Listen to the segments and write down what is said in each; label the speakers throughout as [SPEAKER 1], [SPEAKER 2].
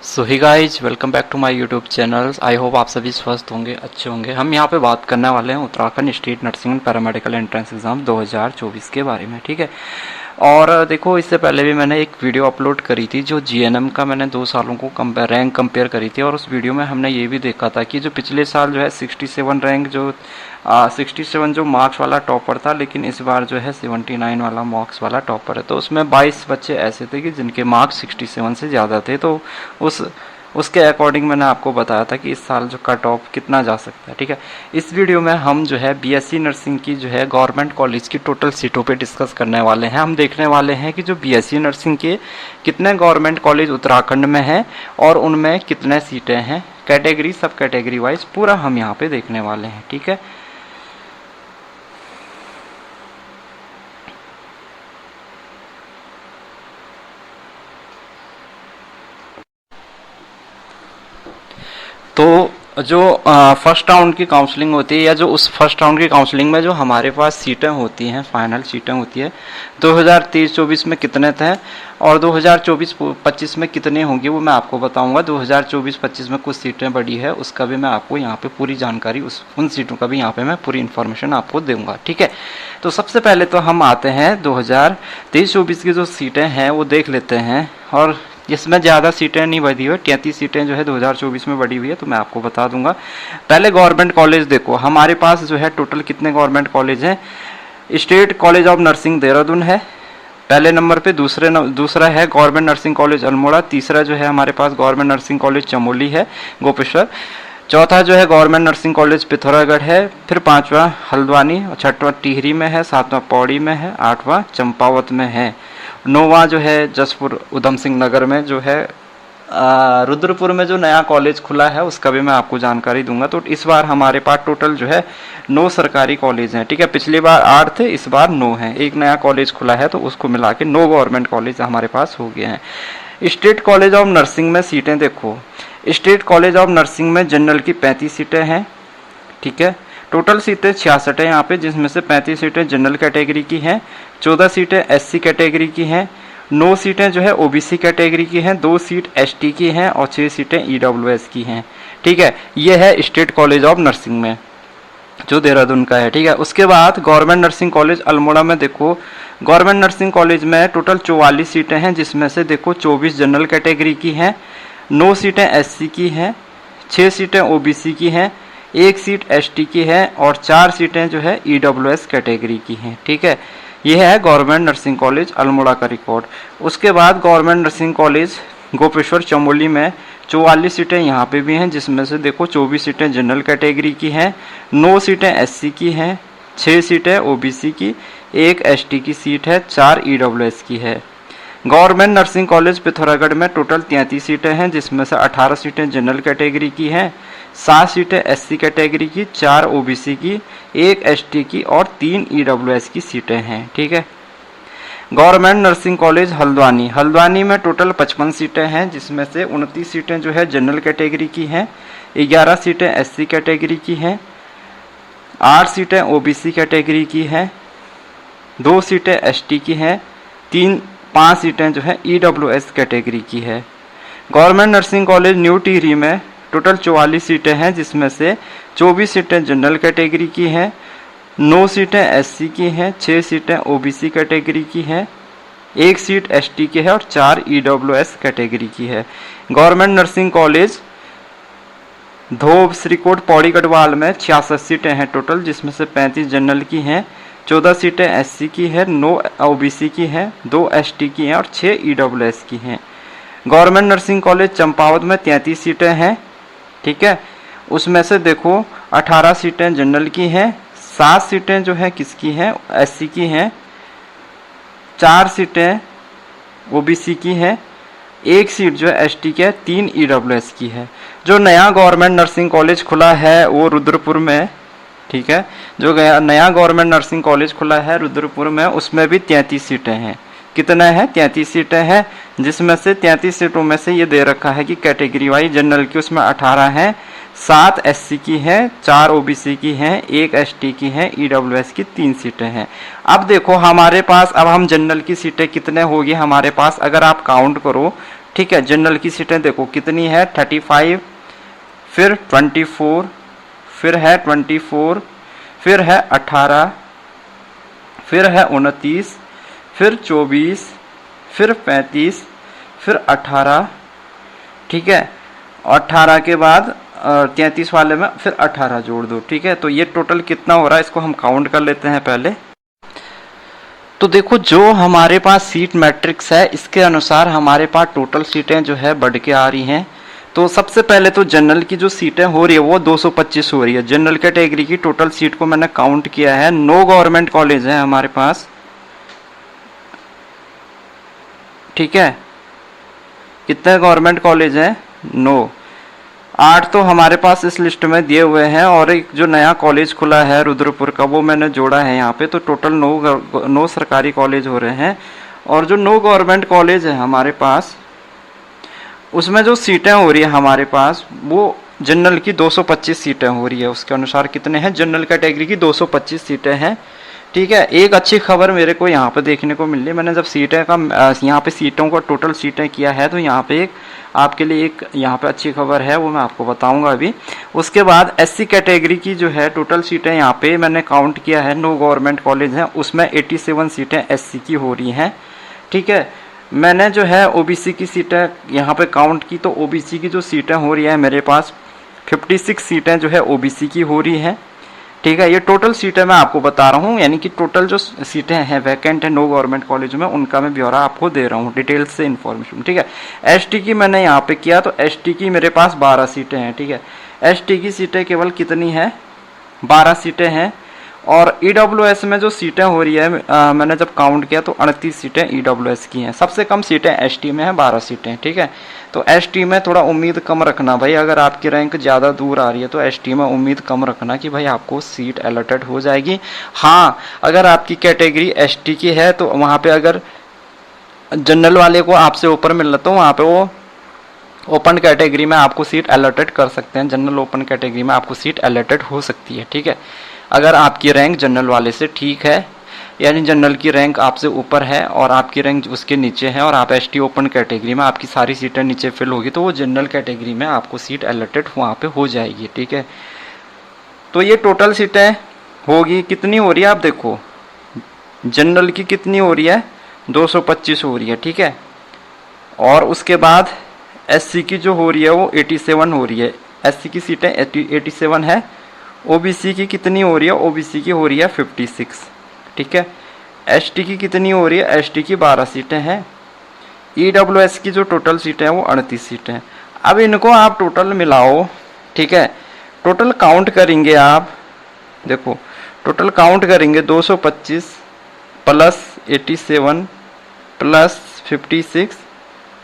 [SPEAKER 1] So hi guys welcome back to my YouTube channel. I hope आप सभी स्वस्थ होंगे, अच्छे होंगे। हम यहाँ पे बात करने वाले हैं Uttarakhand state nursing and paramedical entrance exam 2024 के बारे में, ठीक है। और देखो, इससे पहले भी मैंने एक वीडियो अपलोड करी थी जो जीएनएम का मैंने 2 सालों को रैंक कंपेयर करी थी। और उस वीडियो में हमने ये भी देखा था कि जो पिछले साल जो है 67 रैंक जो 67 जो मार्क्स वाला टॉपर था, लेकिन इस बार जो है 79 वाला मार्क्स वाला टॉपर है। तो उसमें 22 बच्चे ऐसे थे कि जिनके मार्क्स 67 से ज़्यादा थे। तो उसके अकॉर्डिंग मैंने आपको बताया था कि इस साल जो कट ऑफ कितना जा सकता है, ठीक है। इस वीडियो में हम जो है बीएससी नर्सिंग की जो है गवर्नमेंट कॉलेज की टोटल सीटों पे डिस्कस करने वाले हैं। हम देखने वाले हैं कि जो बीएससी नर्सिंग के कितने गवर्नमेंट कॉलेज उत्तराखंड में हैं और उनमें कितने सीटें हैं, कैटेगरी सब कैटेगरी वाइज पूरा हम यहाँ पे देखने वाले हैं, ठीक है। तो जो फर्स्ट राउंड की काउंसलिंग होती है, या जो उस फर्स्ट राउंड की काउंसलिंग में जो हमारे पास सीटें होती हैं, फाइनल सीटें होती है, 2023-24 में कितने थे और 2024-25 में कितने होंगे वो मैं आपको बताऊंगा। 2024-25 में कुछ सीटें बढ़ी है, उसका भी मैं आपको यहाँ पे पूरी जानकारी, उन सीटों का भी यहाँ पे मैं पूरी इन्फॉर्मेशन आपको दूंगा, ठीक है। तो सबसे पहले तो हम आते हैं 2023-24 की जो सीटें हैं वो देख लेते हैं। और इसमें ज़्यादा सीटें नहीं बढ़ी हुई, 33 सीटें जो है 2024 में बढ़ी हुई है, तो मैं आपको बता दूंगा। पहले गवर्नमेंट कॉलेज देखो, हमारे पास जो है टोटल कितने गवर्नमेंट कॉलेज हैं। State college of nursing Dehradun है पहले नंबर पे, दूसरा है गवर्नमेंट नर्सिंग कॉलेज अल्मोड़ा, तीसरा जो है हमारे पास गवर्नमेंट नर्सिंग कॉलेज चमोली है गोपेश्वर, चौथा जो है गवर्नमेंट नर्सिंग कॉलेज पिथौरागढ़ है, फिर पांचवा हल्द्वानी, छठवां टिहरी में है, सातवां पौड़ी में है, आठवां चंपावत में है, नौवां जो है जसपुर उधम सिंह नगर में जो है, रुद्रपुर में जो नया कॉलेज खुला है उसका भी मैं आपको जानकारी दूंगा। तो इस बार हमारे पास टोटल जो है 9 सरकारी कॉलेज हैं, ठीक है। पिछली बार 8 थे, इस बार 9 हैं। एक नया कॉलेज खुला है तो उसको मिला के 9 गवर्नमेंट कॉलेज हमारे पास हो गए हैं। स्टेट कॉलेज ऑफ नर्सिंग में सीटें देखो, स्टेट कॉलेज ऑफ नर्सिंग में जनरल की 35 सीटें हैं, ठीक है। टोटल सीटें 66 है यहाँ पे, जिसमें से 35 सीटें जनरल कैटेगरी की हैं, 14 सीटें एससी कैटेगरी की हैं, 9 सीटें जो है ओबीसी कैटेगरी की हैं, 2 सीट एसटी की हैं और 6 सीटें ईडब्ल्यूएस की हैं, ठीक है। ये है स्टेट कॉलेज ऑफ नर्सिंग में जो देहरादून का है, ठीक है। उसके बाद गवर्नमेंट नर्सिंग कॉलेज अल्मोड़ा में देखो, गवर्नमेंट नर्सिंग कॉलेज में टोटल 44 सीटें हैं, जिसमें से देखो 24 जनरल कैटेगरी की हैं, 9 सीटें एससी की हैं, 6 सीटें ओबीसी की हैं, 1 सीट एसटी की है और 4 सीटें जो है ईडब्ल्यूएस कैटेगरी की हैं, ठीक है। यह है गवर्नमेंट नर्सिंग कॉलेज अल्मोड़ा का रिकॉर्ड। उसके बाद government nursing college Gopeshwar Chamoli में 44 सीटें यहाँ पे भी हैं, जिसमें से देखो 24 सीटें जनरल कैटेगरी की हैं, 9 सीटें एससी की हैं, 6 सीटें ओबीसी की, 1 एसटी की सीट है, 4 ईडब्ल्यूएस की है। गवर्नमेंट नर्सिंग कॉलेज पिथौरागढ़ में टोटल 33 सीटें हैं, जिसमें से 18 सीटें जनरल कैटेगरी की हैं, 7 सीटें एससी कैटेगरी की, 4 ओबीसी की, 1 एसटी की और 3 ईडब्ल्यूएस की सीटें हैं, ठीक है। गवर्नमेंट नर्सिंग कॉलेज हल्द्वानी में टोटल 55 सीटें हैं, जिसमें से 29 सीटें जो है जनरल कैटेगरी की हैं, 11 सीटें एससी कैटेगरी की हैं, 8 सीटें ओबीसी कैटेगरी की हैं, 2 सीटें एसटी की हैं, 5 सीटें जो है ईडब्ल्यूएस कैटेगरी की है। Government nursing college new Tehri में टोटल 44 सीटें हैं, जिसमें से 24 सीटें जनरल कैटेगरी की हैं, 9 सीटें एससी की हैं, 6 सीटें ओबीसी कैटेगरी की हैं, 1 सीट एसटी की है और 4 ईडब्ल्यूएस कैटेगरी की है। Government nursing college Dhob Srikot Pauri Garhwal में 66 सीटें हैं टोटल, जिसमें से 35 जनरल की हैं, 14 सीटें एससी की है, 9 ओबीसी की हैं, 2 एसटी की हैं और 6 ईडब्ल्यूएस की हैं। गवर्नमेंट नर्सिंग कॉलेज चंपावत में 33 सीटें हैं, ठीक है। उसमें से देखो 18 सीटें जनरल की हैं, 7 सीटें जो है किसकी हैं, एससी की हैं, 4 सीटें ओबीसी की हैं, 1 सीट जो है एसटी की है, 3 ईडब्ल्यूएस की है। जो नया गवर्नमेंट नर्सिंग कॉलेज खुला है वो रुद्रपुर में, ठीक है। जो नया गवर्नमेंट नर्सिंग कॉलेज खुला है रुद्रपुर में, उसमें भी 33 सीटें हैं। कितना है, 33 सीटें हैं, जिसमें से 33 सीटों में से ये दे रखा है कि कैटेगरी वाइज जनरल की उसमें 18 हैं, 7 एससी की हैं, 4 ओबीसी की हैं, 1 एसटी की हैं, ईडब्ल्यूएस की 3 सीटें हैं। अब देखो हमारे पास, अब हम जनरल की सीटें कितने होगी हमारे पास, अगर आप काउंट करो ठीक है। जनरल की सीटें देखो कितनी है 35, फिर 24, फिर है 24, फिर है 18, फिर है 29, फिर 24, फिर 35, फिर 18, ठीक है। 18 के बाद 33 वाले में फिर 18 जोड़ दो, ठीक है। तो ये टोटल कितना हो रहा है इसको हम काउंट कर लेते हैं पहले। तो देखो जो हमारे पास सीट मैट्रिक्स है इसके अनुसार हमारे पास टोटल सीटें जो है बढ़ के आ रही हैं। तो सबसे पहले तो जनरल की जो सीटें हो रही है वो 225 हो रही है। जनरल कैटेगरी की टोटल सीट को मैंने काउंट किया है। 9 गवर्नमेंट कॉलेज है हमारे पास, ठीक है। कितने गवर्नमेंट कॉलेज हैं? 9। 8 तो हमारे पास इस लिस्ट में दिए हुए हैं और एक जो नया कॉलेज खुला है रुद्रपुर का वो मैंने जोड़ा है यहाँ पे। तो टोटल 9 सरकारी कॉलेज हो रहे हैं। और जो 9 गवर्नमेंट कॉलेज है हमारे पास उसमें जो सीटें हो रही है हमारे पास वो जनरल की 225 सीटें हो रही है। उसके अनुसार कितने हैं? जनरल कैटेगरी की 225 सीटें हैं, ठीक है। एक अच्छी खबर मेरे को यहाँ पे देखने को मिल रही है। मैंने जब सीटें का यहाँ पे सीटों का टोटल सीटें किया है तो यहाँ पे एक आपके लिए एक यहाँ पे अच्छी खबर है, वो मैं आपको बताऊंगा अभी। उसके बाद एससी कैटेगरी की जो है टोटल सीटें यहाँ पे मैंने काउंट किया है। 9 गवर्नमेंट कॉलेज हैं उसमें 87 सीटें एससी की हो रही हैं, ठीक है। मैंने जो है ओबीसी की सीटें यहाँ पे काउंट की तो ओबीसी की जो सीटें हो रही है मेरे पास 56 सीटें जो है ओबीसी की हो रही हैं, ठीक है। ये टोटल सीटें मैं आपको बता रहा हूँ, यानी कि टोटल जो सीटें हैं वैकेंट है 9 गवर्नमेंट कॉलेज में उनका मैं ब्यौरा आपको दे रहा हूँ डिटेल से इन्फॉर्मेशन, ठीक है। एसटी की मैंने यहाँ पे किया तो एसटी की मेरे पास 12 सीटें हैं, ठीक है। एसटी की सीटें केवल कितनी है? 12 सीटें हैं। और ईडब्ल्यूएस में जो सीटें हो रही है मैंने जब काउंट किया तो 38 सीटें ईडब्ल्यूएस की हैं। सबसे कम सीटें एसटी में हैं 12 सीटें, ठीक है। तो एसटी में थोड़ा उम्मीद कम रखना भाई, अगर आपकी रैंक ज़्यादा दूर आ रही है तो एसटी में उम्मीद कम रखना कि भाई आपको सीट अलॉटेड हो जाएगी। हाँ, अगर आपकी कैटेगरी एसटी की है तो वहाँ पे अगर जनरल वाले को आपसे ऊपर मिल रहा तो वहाँ पे वो ओपन कैटेगरी में आपको सीट अलॉटेड कर सकते हैं। जनरल ओपन कैटेगरी में आपको सीट अलॉटेड हो सकती है, ठीक है। अगर आपकी रैंक जनरल वाले से ठीक है, यानी जनरल की रैंक आपसे ऊपर है और आपकी रैंक उसके नीचे है और आप एसटी ओपन कैटेगरी में आपकी सारी सीटें नीचे फिल होगी तो वो जनरल कैटेगरी में आपको सीट अलॉटेड वहाँ पे हो जाएगी, ठीक है। तो ये टोटल सीटें होगी कितनी हो रही है आप देखो, जनरल की कितनी हो रही है? 225 हो रही है, ठीक है। और उसके बाद एससी की जो हो रही है वो 87 हो रही है। एससी की सीटें 87 है। ओबीसी की कितनी हो रही है? ओबीसी की हो रही है 56, ठीक है। एसटी की कितनी हो रही है? एसटी की 12 सीटें हैं। ईडब्ल्यूएस की जो टोटल सीटें हैं वो 38 सीटें हैं। अब इनको आप टोटल मिलाओ, ठीक है। टोटल काउंट करेंगे आप, देखो टोटल काउंट करेंगे 225 प्लस 87 प्लस 56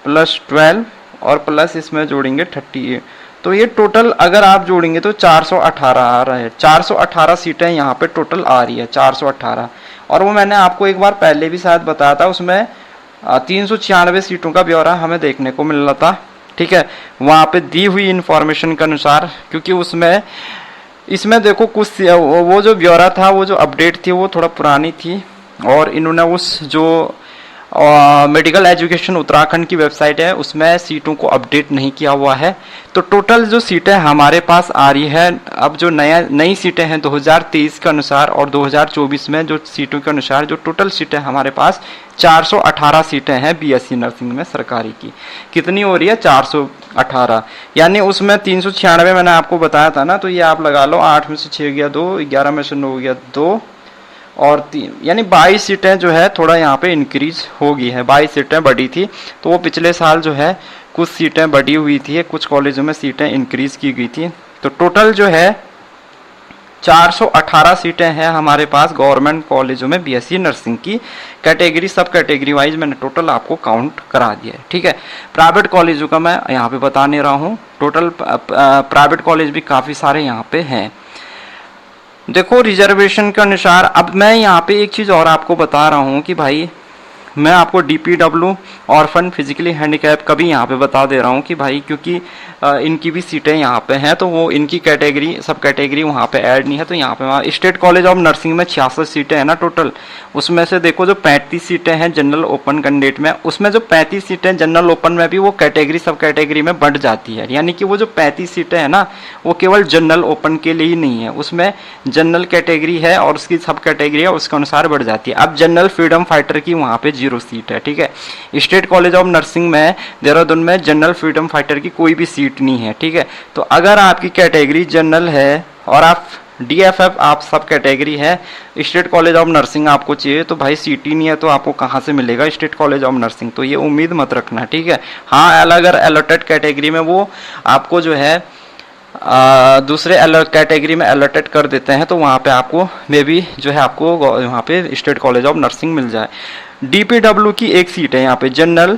[SPEAKER 1] प्लस 12 और प्लस इसमें जोड़ेंगे 38। तो ये टोटल अगर आप जोड़ेंगे तो 418 आ रहा है। 418 सीटें यहाँ पे टोटल आ रही है, 418। और वो मैंने आपको एक बार पहले भी शायद बताया था, उसमें 396 सीटों का ब्यौरा हमें देखने को मिल रहा था, ठीक है। वहाँ पे दी हुई इंफॉर्मेशन के अनुसार, क्योंकि उसमें इसमें देखो कुछ वो जो ब्यौरा था वो जो अपडेट थी वो थोड़ा पुरानी थी और इन्होंने उस जो मेडिकल एजुकेशन उत्तराखंड की वेबसाइट है उसमें सीटों को अपडेट नहीं किया हुआ है। तो टोटल जो सीटें हमारे पास आ रही है अब जो नई सीटें हैं 2023 के अनुसार और 2024 में जो सीटों के अनुसार जो टोटल सीटें हमारे पास 418 सीटें हैं बीएससी नर्सिंग में सरकारी की। कितनी हो रही है? 418। यानी उसमें 396 मैंने आपको बताया था ना, तो ये आप लगा लो 8 में से 6 गया 2, 11 में से 9 गया 2 और 3, यानी 22 सीटें जो है थोड़ा यहाँ पे इंक्रीज हो गई है। 22 सीटें बढ़ी थी तो वो पिछले साल जो है कुछ सीटें बढ़ी हुई थी, कुछ कॉलेजों में सीटें इंक्रीज की गई थी। तो टोटल जो है 418 सीटें हैं हमारे पास गवर्नमेंट कॉलेजों में बीएससी नर्सिंग की कैटेगरी, सब कैटेगरी वाइज मैंने टोटल आपको काउंट करा दिया है, ठीक है। प्राइवेट कॉलेजों का मैं यहाँ पे बता नहीं रहा हूँ, टोटल प्राइवेट कॉलेज भी काफ़ी सारे यहाँ पे हैं। देखो रिजर्वेशन के अनुसार अब मैं यहाँ पे एक चीज़ और आपको बता रहा हूँ कि भाई मैं आपको DPW ऑर्फन फिजिकली हैंडीकैप का भी यहाँ पे बता दे रहा हूँ कि भाई क्योंकि इनकी भी सीटें यहाँ पे हैं, तो वो इनकी कैटेगरी सब कैटेगरी वहाँ पे ऐड नहीं है। तो यहाँ पे स्टेट कॉलेज ऑफ नर्सिंग में 66 सीटें हैं ना टोटल, उसमें से देखो जो 35 सीटें हैं जनरल ओपन कैंडिडेट में, उसमें जो 35 सीटें जनरल ओपन में भी वो कैटेगरी सब कैटेगरी में बढ़ जाती है। यानी कि वो जो 35 सीटें हैं ना वो केवल जनरल ओपन के लिए ही नहीं है, उसमें जनरल कैटेगरी है और उसकी सब कैटेगरी है उसके अनुसार बढ़ जाती है। अब जनरल फ्रीडम फाइटर की वहाँ पे 0 सीट है, ठीक है। स्टेट कॉलेज ऑफ नर्सिंग में देहरादून में जनरल फ्रीडम फाइटर की कोई भी सीट नहीं है, ठीक है। तो अगर आपकी कैटेगरी जनरल है और आप DFF आप सब कैटेगरी है, स्टेट कॉलेज ऑफ नर्सिंग आपको चाहिए, तो भाई सीट ही नहीं है तो आपको कहाँ से मिलेगा स्टेट कॉलेज ऑफ नर्सिंग, तो ये उम्मीद मत रखना, ठीक है। हाँ, अगर अलॉटेड कैटेगरी में वो आपको जो है दूसरे कैटेगरी में अलॉटेड कर देते हैं तो वहाँ पे आपको मे बी जो है आपको वहाँ पे स्टेट कॉलेज ऑफ नर्सिंग मिल जाए। DPW की एक सीट है यहाँ पे, जनरल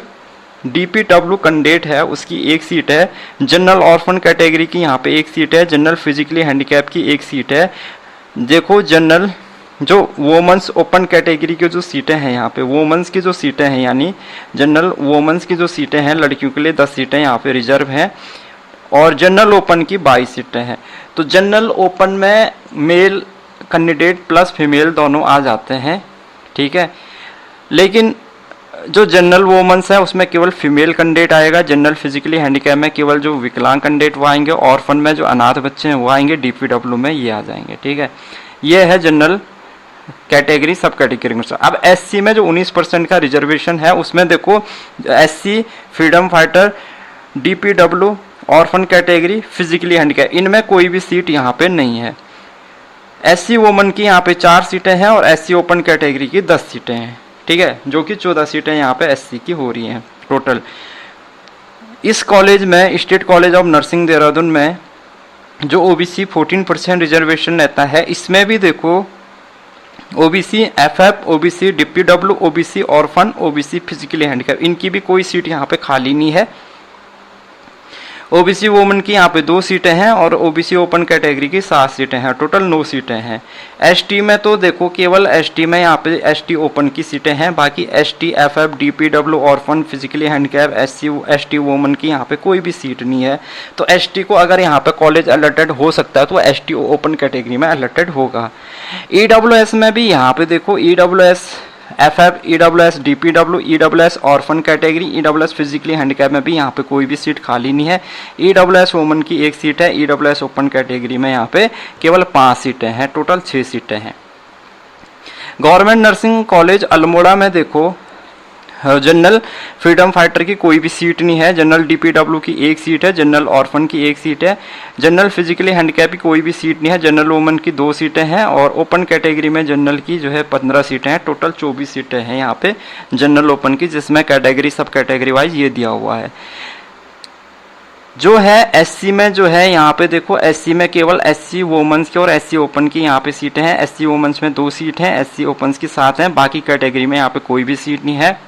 [SPEAKER 1] DPW कैंडिडेट है उसकी एक सीट है, जनरल ऑर्फन कैटेगरी की यहाँ पे एक सीट है, जनरल फिजिकली हैंडीकैप की एक सीट है। देखो जनरल जो वोमेंस ओपन कैटेगरी की जो सीटें हैं यहाँ पे, वोमेंस की जो सीटें हैं यानी जनरल वोमेंस की जो सीटें हैं लड़कियों के लिए 10 सीटें यहाँ पे रिजर्व हैं और जनरल ओपन की 22 सीटें हैं। तो जनरल ओपन में मेल कैंडिडेट प्लस फीमेल दोनों आ जाते हैं, ठीक है। लेकिन जो जनरल वोमेंस है उसमें केवल फीमेल कैंडिडेट आएगा, जनरल फिजिकली हैंडीकैप में केवल जो विकलांग कैंडिडेट वो आएंगे, ऑर्फन में जो अनाथ बच्चे हैं वो आएंगे, DPW में ये आ जाएंगे, ठीक है। ये है जनरल कैटेगरी सब कैटेगरी में। अब SC में जो 19% का रिजर्वेशन है उसमें देखो SC freedom fighter DPW orphan category physically handicap इनमें कोई भी सीट यहाँ पे नहीं है। SC वोमन की यहाँ पे 4 सीटें हैं और SC ओपन कैटेगरी की 10 सीटें हैं, ठीक है, जो कि 14 सीटें यहाँ पे SC की हो रही हैं टोटल। इस कॉलेज में state college of nursing Dehradun में जो OBC 14% रिजर्वेशन रहता है, इसमें भी देखो OBC FF, OBC DPW, OBC orphan, OBC physically handicap इनकी भी कोई सीट यहाँ पे खाली नहीं है। OBC वुमेन की यहाँ पे 2 सीटें हैं और OBC ओपन कैटेगरी की 7 सीटें हैं, टोटल 9 सीटें हैं। ST में तो देखो केवल ST में यहाँ पे ST ओपन की सीटें हैं, बाकी ST FF DPW orphan physically handicap ST women की यहाँ पे कोई भी सीट नहीं है। तो ST को अगर यहाँ पे कॉलेज अलॉटेड हो सकता है तो ST ओपन कैटेगरी में अलॉटेड होगा। EWS में भी यहाँ पे देखो EWS FF, EWS DPW, EWS orphan category, EWS physically handicap में भी यहाँ पे कोई भी सीट खाली नहीं है। EWS वुमेन की 1 सीट है, EWS ओपन कैटेगरी में यहाँ पे केवल 5 सीटें हैं, टोटल 6 सीटें हैं। गवर्नमेंट नर्सिंग कॉलेज अल्मोड़ा में देखो जनरल फ्रीडम फाइटर की कोई भी सीट नहीं है, जनरल DPW की 1 सीट है, जनरल ऑर्फन की 1 सीट है, जनरल फिजिकली हैंडीकैप की कोई भी सीट नहीं है, जनरल वुमेन की 2 सीटें हैं और ओपन कैटेगरी में जनरल की जो है 15 सीटें हैं, टोटल 24 सीटें हैं यहाँ पे जनरल ओपन की, जिसमें कैटेगरी सब कैटेगरी वाइज ये दिया हुआ है। जो है SC में जो है यहाँ पे देखो SC में केवल SC वुमेन्स की और SC ओपन की यहाँ पे सीटें हैं। SC वुमेन्स में 2 सीट हैं, SC ओपन की 7 हैं, बाकी कैटेगरी में यहाँ पे कोई भी सीट नहीं है।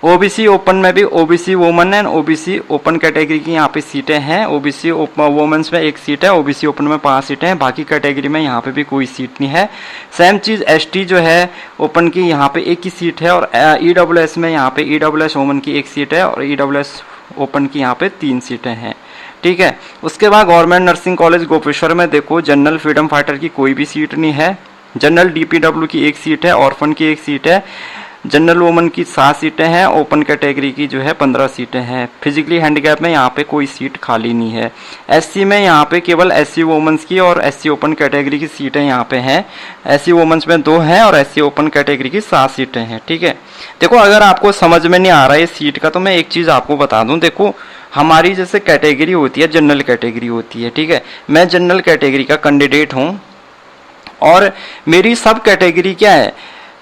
[SPEAKER 1] OBC ओपन में भी OBC women and OBC open category की यहाँ पे सीटें हैं। OBC वुमेन्स में 1 सीट है, OBC ओपन में 5 सीटें हैं, बाकी कैटेगरी में यहाँ पे भी कोई सीट नहीं है। सेम चीज़ ST जो है ओपन की यहाँ पे 1 ही सीट है और EWS में यहाँ पे EWS वुमेन की 1 सीट है और EWS ओपन की यहाँ पे 3 सीटें हैं, ठीक है। उसके बाद गवर्नमेंट नर्सिंग कॉलेज गोपेश्वर में देखो जनरल फ्रीडम फाइटर की कोई भी सीट नहीं है, जनरल DPW की 1 सीट है, ऑर्फन की 1 सीट है, जनरल वुमेन की 7 सीटें हैं, ओपन कैटेगरी की जो है 15 सीटें हैं। फिजिकली हैंडीकैप में यहाँ पे कोई सीट खाली नहीं है। SC में यहाँ पे केवल SC वुमेन्स की और SC ओपन कैटेगरी की सीटें यहाँ पे हैं। SC वुमेन्स में 2 हैं और SC ओपन कैटेगरी की 7 सीटें हैं, ठीक है। देखो अगर आपको समझ में नहीं आ रहा है सीट का तो मैं एक चीज़ आपको बता दूँ। देखो हमारी जैसे कैटेगरी होती है जनरल कैटेगरी होती है, ठीक है। मैं जनरल कैटेगरी का कैंडिडेट हूँ और मेरी सब कैटेगरी क्या है,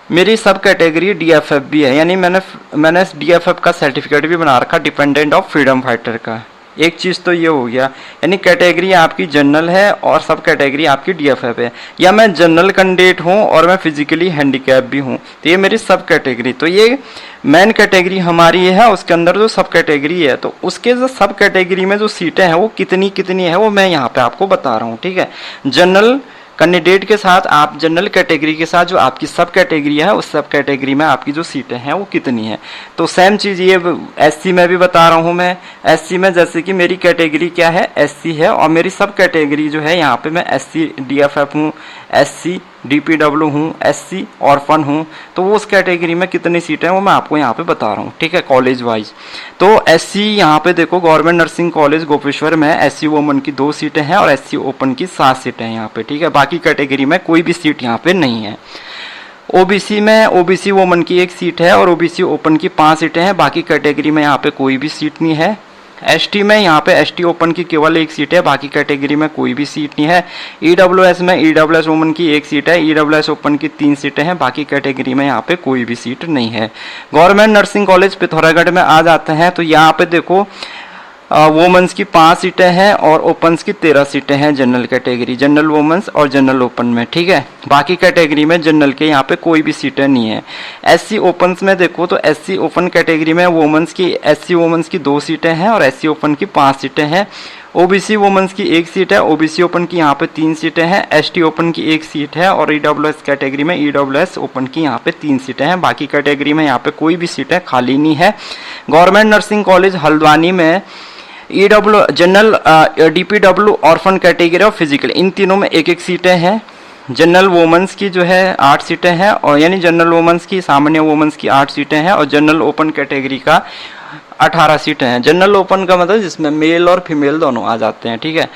[SPEAKER 1] मेरी सब कैटेगरी DFF भी है, यानी मैंने DFF का सर्टिफिकेट भी बना रखा, डिपेंडेंट ऑफ फ्रीडम फाइटर का। एक चीज़ तो ये हो गया, यानी कैटेगरी आपकी जनरल है और सब कैटेगरी आपकी DFF है, या मैं जनरल कैंडिडेट हूँ और मैं फिजिकली हैंडीकैप भी हूँ, तो ये मेरी सब कैटेगरी। तो ये मेन कैटेगरी हमारी ये है, उसके अंदर जो सब कैटेगरी है तो उसके जो सब कैटेगरी में जो सीटें हैं वो कितनी कितनी है वो मैं यहाँ पे आपको बता रहा हूँ, ठीक है। जनरल कैंडिडेट के साथ आप जनरल कैटेगरी के साथ जो आपकी सब कैटेगरी है उस सब कैटेगरी में आपकी जो सीटें हैं वो कितनी है। तो सेम चीज़ ये एससी में भी बता रहा हूँ मैं। एससी में जैसे कि मेरी कैटेगरी क्या है, एससी है, और मेरी सब कैटेगरी जो है यहाँ पे मैं एससी डीएफएफ हूँ, एससी डीपीडब्ल्यू हूँ, एससी ऑर्फन हूँ। तो वो उस कैटेगरी में कितनी सीटें हैं वो मैं आपको यहाँ पे बता रहा हूँ, ठीक है, कॉलेज वाइज। तो एससी यहाँ पे देखो गवर्नमेंट नर्सिंग कॉलेज गोपेश्वर में एससी वुमन की 2 सीटें हैं और एससी ओपन की 7 सीटें हैं यहाँ पे, ठीक है। बाकी कैटेगरी में कोई भी सीट यहाँ पे नहीं है। ओबीसी में ओबीसी वुमन की 1 सीट है और ओबीसी ओपन की 5 सीटें हैं। बाकी कैटेगरी में यहाँ पे कोई भी सीट नहीं है। एसटी में यहाँ पे एसटी ओपन की केवल 1 सीट है, बाकी कैटेगरी में कोई भी सीट नहीं है। ईडब्ल्यूएस में ईडब्ल्यूएस वुमन की 1 सीट है, ईडब्ल्यूएस ओपन की 3 सीटें हैं, बाकी कैटेगरी में यहाँ पे कोई भी सीट नहीं है। गवर्नमेंट नर्सिंग कॉलेज पिथौरागढ़ में आ जाते हैं तो यहाँ पे देखो वुमेन्स की 5 सीटें हैं और ओपन्स की 13 सीटें हैं जनरल कैटेगरी, जनरल वुमेन्स और जनरल ओपन में, ठीक है। बाकी कैटेगरी में जनरल के यहाँ पे कोई भी सीटें नहीं है। एससी ओपन्स में देखो तो एससी ओपन कैटेगरी में वुमेन्स की एससी वुमेन्स की 2 सीटें हैं और एससी ओपन की 5 सीटें हैं। ओबीसी वुमेन्स की 1 सीट है, ओबीसी ओपन की यहाँ पे 3 सीटें हैं, एसटी ओपन की 1 सीट है और ईडब्ल्यूएस कैटेगरी में ईडब्ल्यूएस ओपन की यहाँ पे 3 सीटें हैं। बाकी कैटेगरी में यहाँ पे कोई भी सीटें खाली नहीं है। गवर्नमेंट नर्सिंग कॉलेज हल्द्वानी में ईडब्ल्यू जनरल डीपीडब्ल्यू ऑर्फन कैटेगरी और फिजिकल इन तीनों में 1-1 सीटें हैं। जनरल वुमेन्स की जो है 8 सीटें हैं और यानी जनरल वुमेन्स की सामान्य वुमेन्स की 8 सीटें हैं और जनरल ओपन कैटेगरी का 18 सीटें हैं। जनरल ओपन का मतलब जिसमें मेल और फीमेल दोनों आ जाते हैं, ठीक है।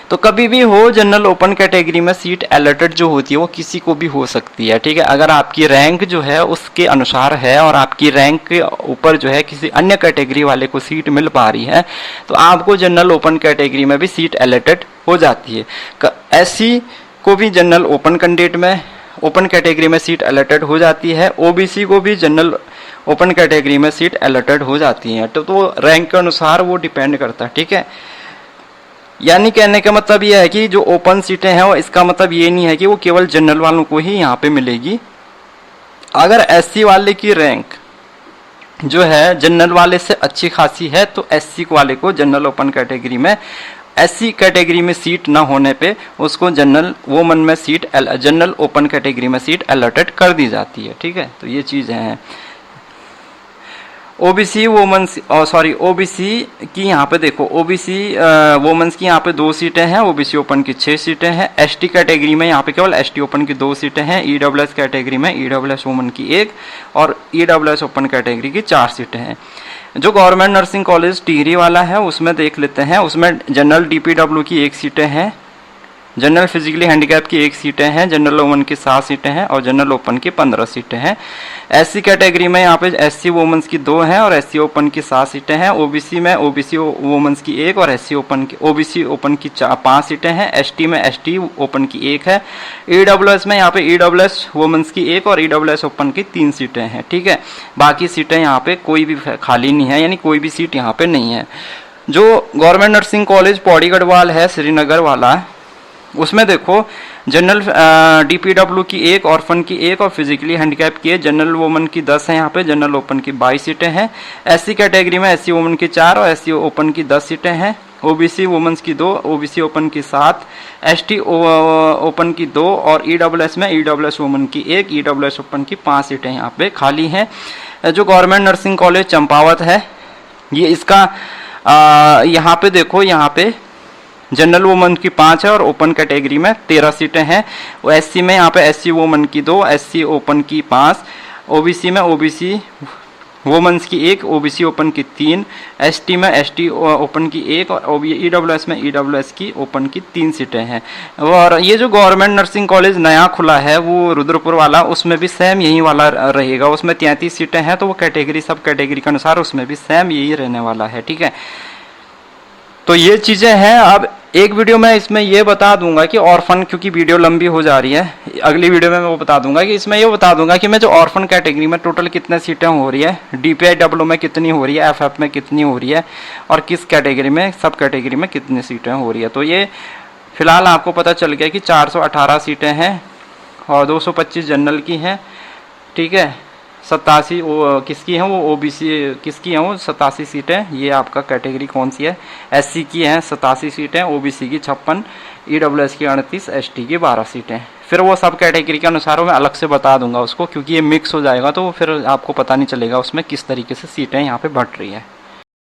[SPEAKER 1] तो कभी भी हो जनरल ओपन कैटेगरी में सीट अलॉटेड जो होती है वो किसी को भी हो सकती है, ठीक है। अगर आपकी रैंक जो है उसके अनुसार है और आपकी रैंक के ऊपर जो है किसी अन्य कैटेगरी वाले को सीट मिल पा रही है तो आपको जनरल ओपन कैटेगरी में भी सीट अलॉटेड हो जाती है। एससी को भी जनरल ओपन कैंडिडेट में ओपन कैटेगरी में सीट अलॉटेड हो जाती है। ओबीसी को भी जनरल ओपन कैटेगरी में सीट अलॉटेड हो जाती है। तो रैंक के अनुसार वो डिपेंड करता है, ठीक है। यानी कहने का मतलब यह है कि जो ओपन सीटें हैं वो इसका मतलब ये नहीं है कि वो केवल जनरल वालों को ही यहाँ पे मिलेगी। अगर एससी वाले की रैंक जो है जनरल वाले से अच्छी खासी है तो एससी वाले को जनरल ओपन कैटेगरी में एससी कैटेगरी में सीट न होने पे उसको जनरल वुमन में सीट जनरल ओपन कैटेगरी में सीट अलॉटेड कर दी जाती है, ठीक है। तो ये चीज़ें हैं। ओबीसी वुमेन्स ओबीसी की यहाँ पे देखो ओबीसी वुमेन्स की यहाँ पे 2 सीटें हैं, ओबीसी ओपन की 6 सीटें हैं। एसटी कैटेगरी में यहाँ पे केवल एसटी ओपन की 2 सीटें हैं। ईडब्ल्यूएस कैटेगरी में ईडब्ल्यूएस वुमेन की 1 और ईडब्ल्यूएस ओपन कैटेगरी की 4 सीटें हैं। जो गवर्नमेंट नर्सिंग कॉलेज टिहरी वाला है उसमें देख लेते हैं। उसमें जनरल डीपीडब्ल्यू की 1 सीटें हैं, जनरल फिजिकली हैंडीकैप की 1 सीटें हैं, जनरल वुमन की 7 सीटें हैं और जनरल ओपन की 15 सीटें हैं। एससी कैटेगरी में यहाँ पे एससी वुमेन्स की 2 हैं और एससी ओपन की 7 सीटें हैं। ओबीसी में ओबीसी वुमेन्स की 1 और एससी ओपन की ओबीसी ओपन की 5 सीटें हैं। एसटी में एसटी ओपन की 1 है। ईडब्ल्यूएस में यहाँ पे ईडब्ल्यूएस वुमेन्स की 1 और ईडब्ल्यूएस ओपन की 3 सीटें हैं, ठीक है। बाकी सीटें यहाँ पे कोई भी खाली नहीं है, यानी कोई भी सीट यहाँ पे नहीं है। जो government nursing college Pauri Garhwal है श्रीनगर वाला, उसमें देखो जनरल डीपीडब्ल्यू की 1, ऑर्फन की 1 और फिजिकली हैंडीकैप की 1, जनरल वुमन की 10 है यहाँ पे, जनरल ओपन की 22 सीटें हैं। एससी कैटेगरी में एससी वुमन की 4 और एससी ओपन की 10 सीटें हैं। ओबीसी वुमेन्स की 2, ओबीसी ओपन की 7, एसटी ओपन की 2 और ईडब्ल्यूएस में ईडब्ल्यूएस वुमन की 1, ईडब्ल्यूएस ओपन की 5 सीटें यहाँ पे खाली हैं। जो गवर्नमेंट नर्सिंग कॉलेज चंपावत है ये इसका यहाँ पे देखो, यहाँ पे जनरल वुमन की 5 है और ओपन कैटेगरी में 13 सीटें हैं। वो एससी में यहाँ पे एससी वुमन की 2, एससी ओपन की 5, ओबीसी में ओबीसी वुमेन्स की 1, ओबीसी ओपन की 3, एसटी में एसटी ओपन की 1 और ईडब्ल्यूएस में ईडब्ल्यूएस की ओपन की 3 सीटें हैं। और ये जो गवर्नमेंट नर्सिंग कॉलेज नया खुला है वो रुद्रपुर वाला, उसमें भी सेम यही वाला रहेगा। उसमें 33 सीटें हैं तो वो कैटेगरी सब कैटेगरी के अनुसार उसमें भी सेम यही रहने वाला है, ठीक है। तो ये चीज़ें हैं। अब एक वीडियो में इसमें ये बता दूंगा कि ऑर्फन, क्योंकि वीडियो लंबी हो जा रही है, अगली वीडियो में मैं वो बता दूंगा कि इसमें ये बता दूंगा कि मैं जो ऑर्फन कैटेगरी में टोटल कितने सीटें हो रही है, डीपीआईडब्ल्यू में कितनी हो रही है, एफएफ में कितनी हो रही है और किस कैटेगरी में सब कैटेगरी में कितनी सीटें हो रही है। तो ये फिलहाल आपको पता चल गया कि 418 सीटें हैं और 225 जनरल की हैं, ठीक है। 87 किसकी हैं वो, ओबीसी किसकी हैं वो 87 सीटें, ये आपका कैटेगरी कौन सी है, एससी की हैं 87 सीटें, ओबीसी की 56, ईडब्ल्यूएस की 38, एसटी की 12 सीटें। फिर वो सब कैटेगरी के अनुसार मैं अलग से बता दूंगा उसको, क्योंकि ये मिक्स हो जाएगा तो फिर आपको पता नहीं चलेगा उसमें किस तरीके से सीटें यहाँ पे बढ़ रही है।